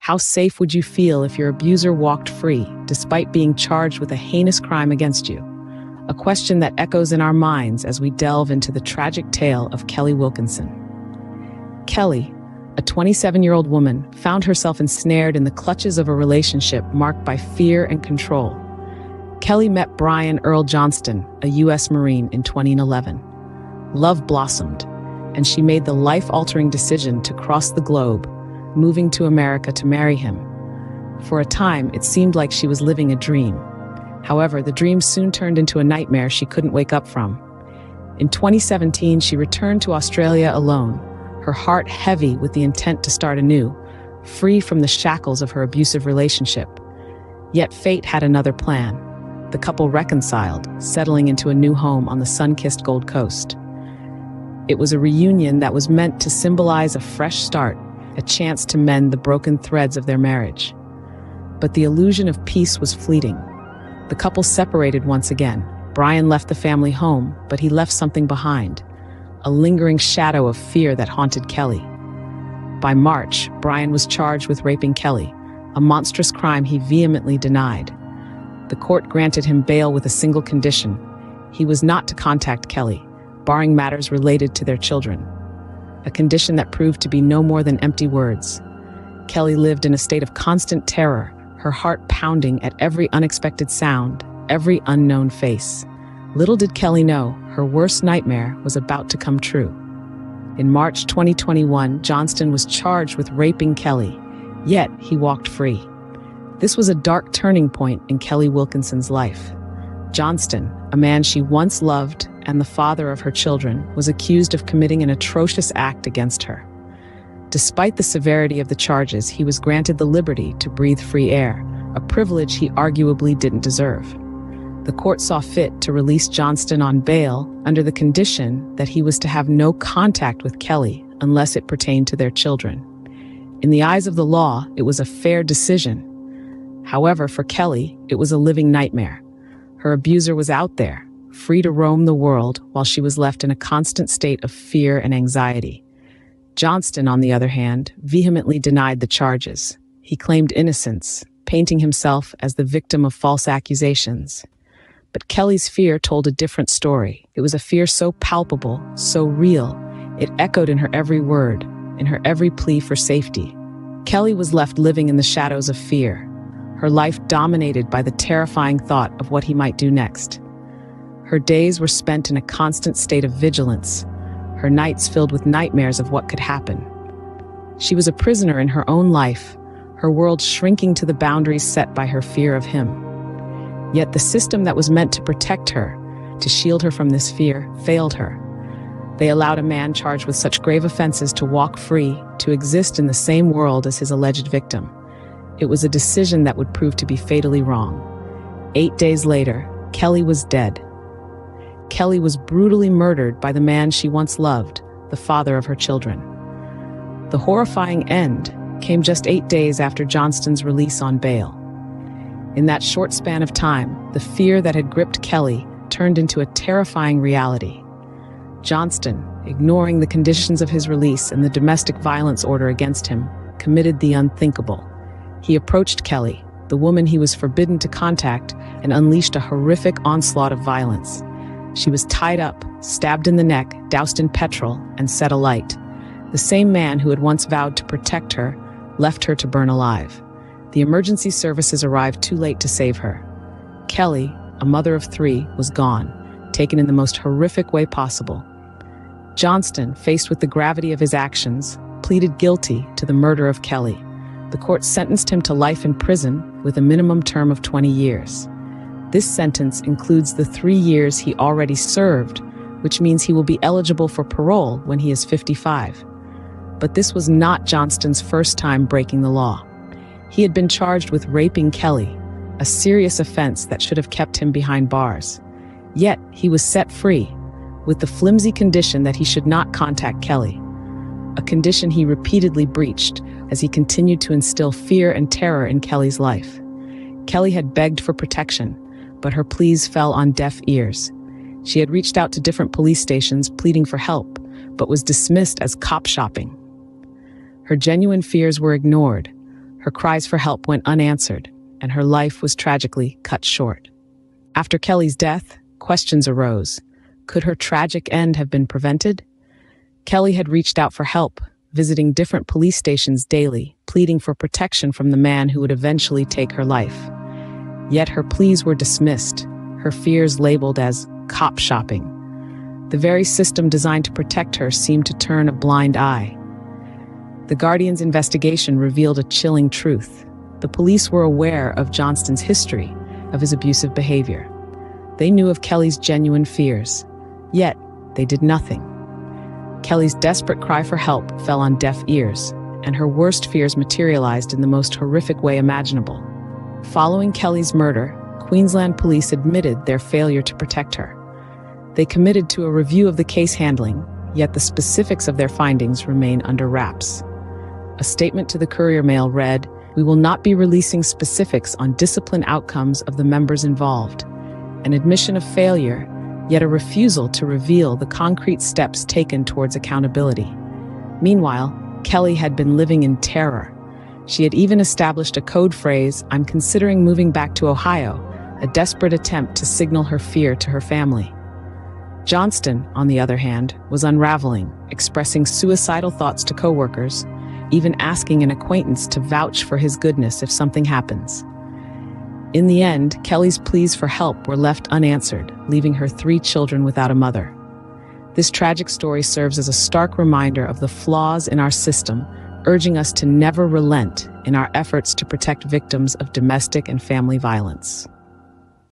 How safe would you feel if your abuser walked free, despite being charged with a heinous crime against you? A question that echoes in our minds as we delve into the tragic tale of Kelly Wilkinson. Kelly, a 27-year-old woman, found herself ensnared in the clutches of a relationship marked by fear and control. Kelly met Brian Earl Johnston, a U.S. Marine, in 2011. Love blossomed, and she made the life-altering decision to cross the globe, moving to America to marry him. For a time, it seemed like she was living a dream. However, the dream soon turned into a nightmare she couldn't wake up from. In 2017, she returned to Australia alone, her heart heavy with the intent to start anew, free from the shackles of her abusive relationship. Yet fate had another plan. The couple reconciled, settling into a new home on the sun-kissed Gold Coast. It was a reunion that was meant to symbolize a fresh start, a chance to mend the broken threads of their marriage. But the illusion of peace was fleeting. The couple separated once again. Brian left the family home, but he left something behind, a lingering shadow of fear that haunted Kelly. By March, Brian was charged with raping Kelly, a monstrous crime he vehemently denied. The court granted him bail with a single condition: he was not to contact Kelly, barring matters related to their children. A condition that proved to be no more than empty words. Kelly lived in a state of constant terror, her heart pounding at every unexpected sound, every unknown face. Little did Kelly know, her worst nightmare was about to come true. In March 2021, Johnston was charged with raping Kelly, yet he walked free. This was a dark turning point in Kelly Wilkinson's life. Johnston, a man she once loved and the father of her children, was accused of committing an atrocious act against her. Despite the severity of the charges, he was granted the liberty to breathe free air, a privilege he arguably didn't deserve. The court saw fit to release Johnston on bail under the condition that he was to have no contact with Kelly unless it pertained to their children. In the eyes of the law, it was a fair decision. However, for Kelly, it was a living nightmare. Her abuser was out there, free to roam the world, while she was left in a constant state of fear and anxiety. Johnston, on the other hand, vehemently denied the charges. He claimed innocence, painting himself as the victim of false accusations. But Kelly's fear told a different story. It was a fear so palpable, so real, it echoed in her every word, in her every plea for safety. Kelly was left living in the shadows of fear, her life dominated by the terrifying thought of what he might do next. Her days were spent in a constant state of vigilance, her nights filled with nightmares of what could happen. She was a prisoner in her own life, her world shrinking to the boundaries set by her fear of him. Yet the system that was meant to protect her, to shield her from this fear, failed her. They allowed a man charged with such grave offenses to walk free, to exist in the same world as his alleged victim. It was a decision that would prove to be fatally wrong. 8 days later, Kelly was dead. Kelly was brutally murdered by the man she once loved, the father of her children. The horrifying end came just 8 days after Johnston's release on bail. In that short span of time, the fear that had gripped Kelly turned into a terrifying reality. Johnston, ignoring the conditions of his release and the domestic violence order against him, committed the unthinkable. He approached Kelly, the woman he was forbidden to contact, and unleashed a horrific onslaught of violence. She was tied up, stabbed in the neck, doused in petrol, and set alight. The same man who had once vowed to protect her left her to burn alive. The emergency services arrived too late to save her. Kelly, a mother of 3, was gone, taken in the most horrific way possible. Johnston, faced with the gravity of his actions, pleaded guilty to the murder of Kelly. The court sentenced him to life in prison with a minimum term of 20 years. This sentence includes the 3 years he already served, which means he will be eligible for parole when he is 55. But this was not Johnston's first time breaking the law. He had been charged with raping Kelly, a serious offense that should have kept him behind bars. Yet, he was set free, with the flimsy condition that he should not contact Kelly, a condition he repeatedly breached as he continued to instill fear and terror in Kelly's life. Kelly had begged for protection, but her pleas fell on deaf ears. She had reached out to different police stations pleading for help, but was dismissed as cop shopping. Her genuine fears were ignored. Her cries for help went unanswered, and her life was tragically cut short. After Kelly's death, questions arose. Could her tragic end have been prevented? Kelly had reached out for help, visiting different police stations daily, pleading for protection from the man who would eventually take her life. Yet her pleas were dismissed, her fears labeled as cop shopping. The very system designed to protect her seemed to turn a blind eye. The Guardian's investigation revealed a chilling truth. The police were aware of Johnston's history, of his abusive behavior. They knew of Kelly's genuine fears, yet they did nothing. Kelly's desperate cry for help fell on deaf ears, and her worst fears materialized in the most horrific way imaginable. Following Kelly's murder, Queensland police admitted their failure to protect her. They committed to a review of the case handling, yet the specifics of their findings remain under wraps. A statement to the Courier Mail read, "We will not be releasing specifics on discipline outcomes of the members involved." An admission of failure, yet a refusal to reveal the concrete steps taken towards accountability. Meanwhile, Kelly had been living in terror. She had even established a code phrase, "I'm considering moving back to Ohio," a desperate attempt to signal her fear to her family. Johnston, on the other hand, was unraveling, expressing suicidal thoughts to coworkers, even asking an acquaintance to vouch for his goodness if something happens. In the end, Kelly's pleas for help were left unanswered, leaving her 3 children without a mother. This tragic story serves as a stark reminder of the flaws in our system, urging us to never relent in our efforts to protect victims of domestic and family violence.